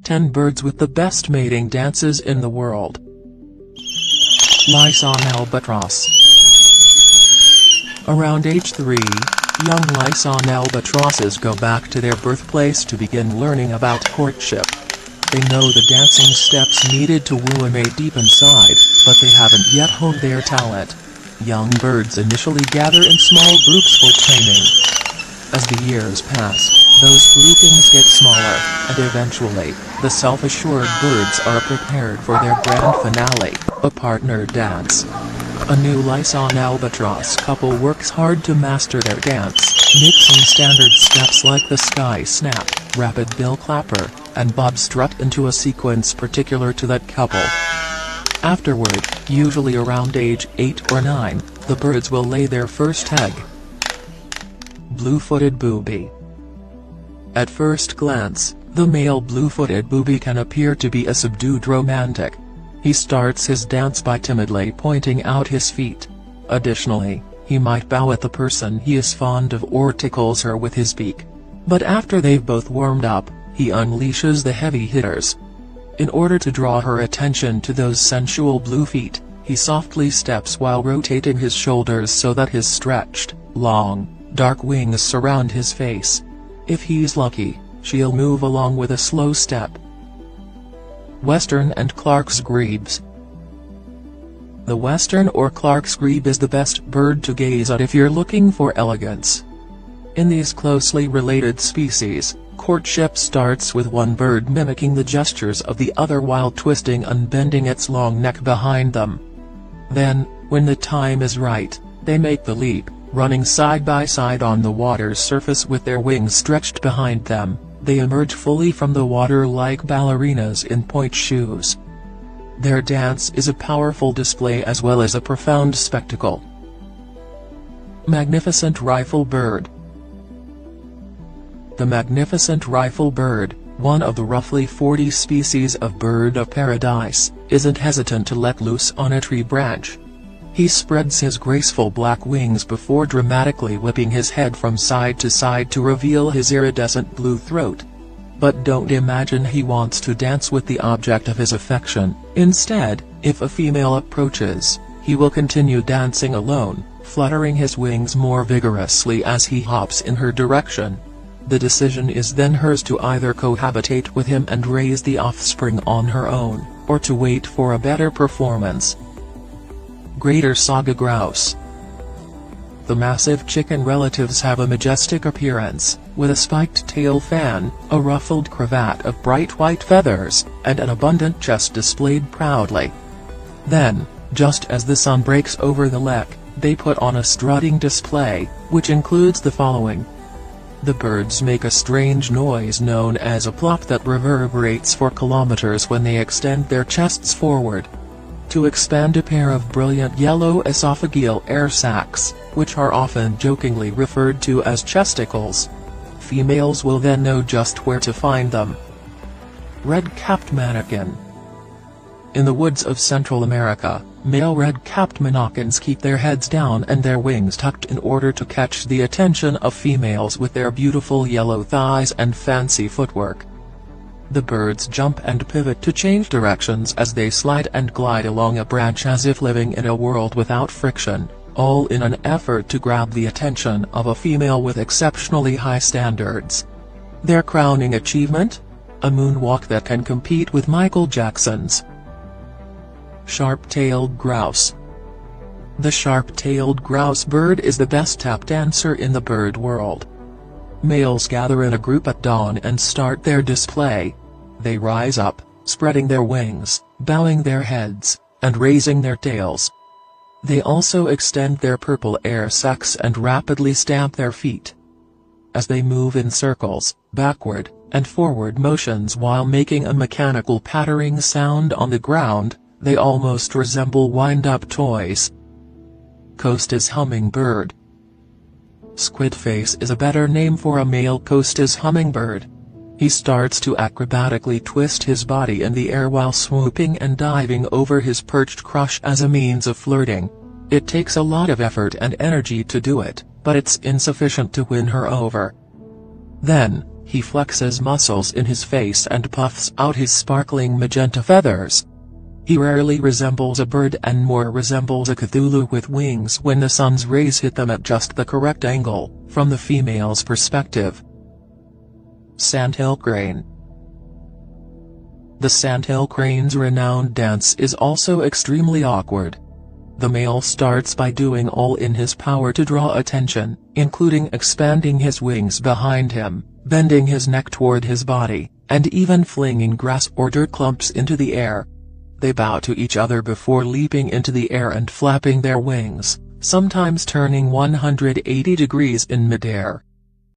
10 birds with the best mating dances in the world. Licon albatross. Around age 3, young Licon albatrosses go back to their birthplace to begin learning about courtship. They know the dancing steps needed to woo a mate deep inside, but they haven't yet honed their talent. Young birds initially gather in small groups for training. As the years pass, those groupings get smaller, and eventually, the self-assured birds are prepared for their grand finale, a partner dance. A new Licon albatross couple works hard to master their dance, mixing standard steps like the sky snap, rapid bill clapper, and bob strut into a sequence particular to that couple. Afterward, usually around age 8 or 9, the birds will lay their first egg. Blue-footed booby. At first glance, the male blue-footed booby can appear to be a subdued romantic. He starts his dance by timidly pointing out his feet. Additionally, he might bow at the person he is fond of or tickles her with his beak. But after they've both warmed up, he unleashes the heavy hitters. In order to draw her attention to those sensual blue feet, he softly steps while rotating his shoulders so that his stretched, long, dark wings surround his face. If he's lucky, she'll move along with a slow step. Western and Clark's grebes. The western or Clark's grebe is the best bird to gaze at if you're looking for elegance. In these closely related species, courtship starts with one bird mimicking the gestures of the other while twisting and bending its long neck behind them. Then, when the time is right, they make the leap, running side by side on the water's surface with their wings stretched behind them. They emerge fully from the water like ballerinas in pointe shoes. Their dance is a powerful display as well as a profound spectacle. Magnificent rifle bird. The magnificent rifle bird, one of the roughly 40 species of bird of paradise, isn't hesitant to let loose on a tree branch. He spreads his graceful black wings before dramatically whipping his head from side to side to reveal his iridescent blue throat. But don't imagine he wants to dance with the object of his affection. Instead, if a female approaches, he will continue dancing alone, fluttering his wings more vigorously as he hops in her direction. The decision is then hers to either cohabitate with him and raise the offspring on her own, or to wait for a better performance. Greater Saga grouse. The massive chicken relatives have a majestic appearance, with a spiked tail fan, a ruffled cravat of bright white feathers, and an abundant chest displayed proudly. Then, just as the sun breaks over the lek, they put on a strutting display, which includes the following. The birds make a strange noise known as a plop that reverberates for kilometers when they extend their chests forward. To expand a pair of brilliant yellow esophageal air sacs, which are often jokingly referred to as chesticles. Females will then know just where to find them. Red-capped manakin. In the woods of Central America, male red-capped manakins keep their heads down and their wings tucked in order to catch the attention of females with their beautiful yellow thighs and fancy footwork. The birds jump and pivot to change directions as they slide and glide along a branch as if living in a world without friction, all in an effort to grab the attention of a female with exceptionally high standards. Their crowning achievement? A moonwalk that can compete with Michael Jackson's. Sharp-tailed grouse. The sharp-tailed grouse bird is the best tap dancer in the bird world. Males gather in a group at dawn and start their display. They rise up, spreading their wings, bowing their heads, and raising their tails. They also extend their purple air sacs and rapidly stamp their feet. As they move in circles, backward and forward motions while making a mechanical pattering sound on the ground, they almost resemble wind-up toys. Costas hummingbird. Squidface is a better name for a male Costas hummingbird. He starts to acrobatically twist his body in the air while swooping and diving over his perched crush as a means of flirting. It takes a lot of effort and energy to do it, but it's insufficient to win her over. Then, He flexes muscles in his face and puffs out his sparkling magenta feathers. He rarely resembles a bird and more resembles a Cthulhu with wings when the sun's rays hit them at just the correct angle, from the female's perspective. Sandhill Crane. The sandhill crane's renowned dance is also extremely awkward. The male starts by doing all in his power to draw attention, including expanding his wings behind him, bending his neck toward his body, and even flinging grass or dirt clumps into the air. They bow to each other before leaping into the air and flapping their wings, sometimes turning 180 degrees in midair.